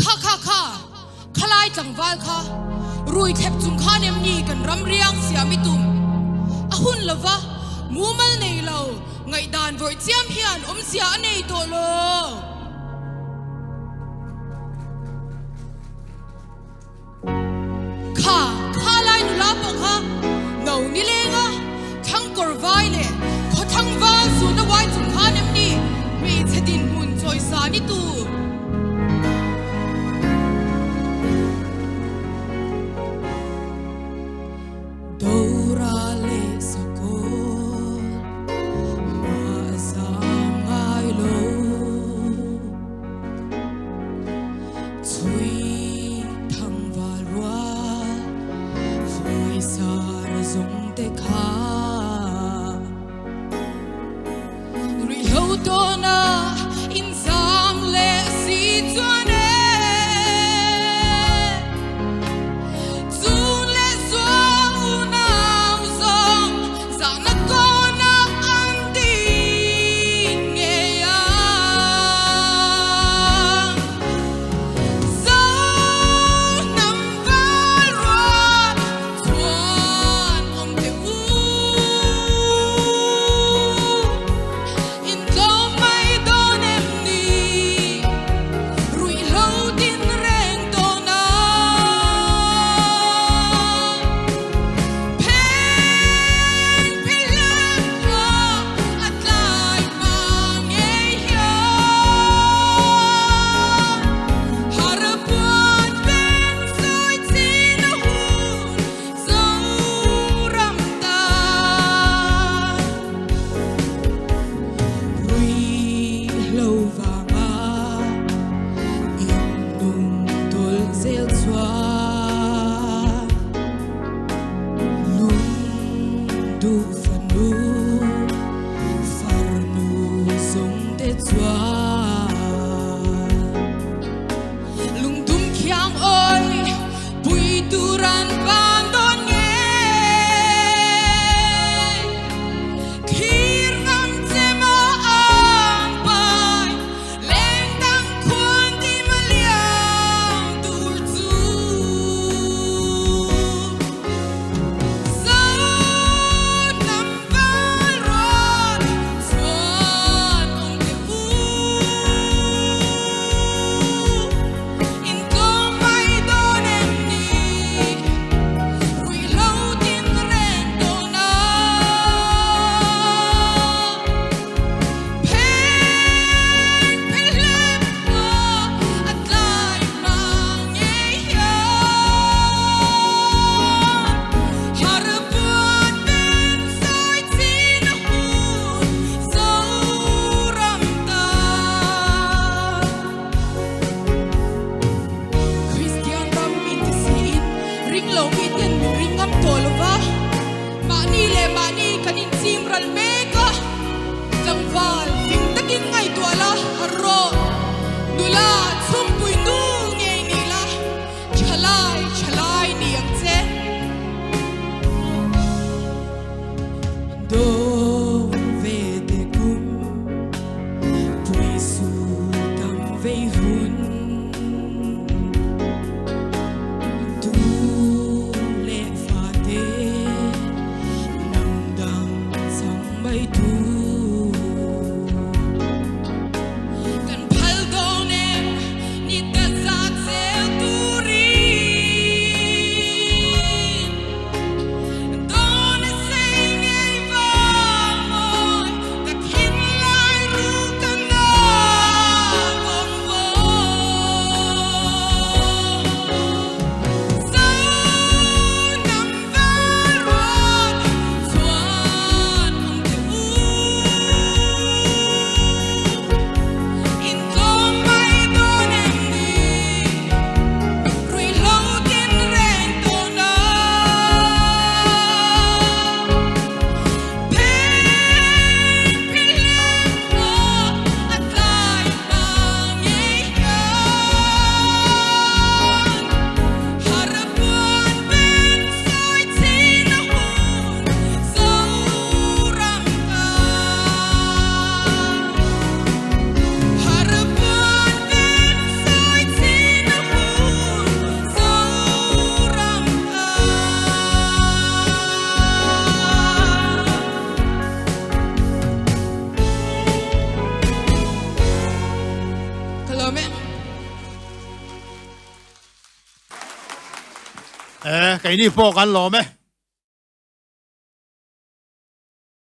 kha khalai changwal kha rui thep chung kha nem ni kan ram riang siami tum ahun lova mumal nei lo ngai dan voi chiam hian sia nei to lo kha lai nu la pa kha ngau ni lenga thang kor vai le kho thang wal su na wai chung kha nem ni mi chadin mun choi sa ni tu cái này phôกันlo mấy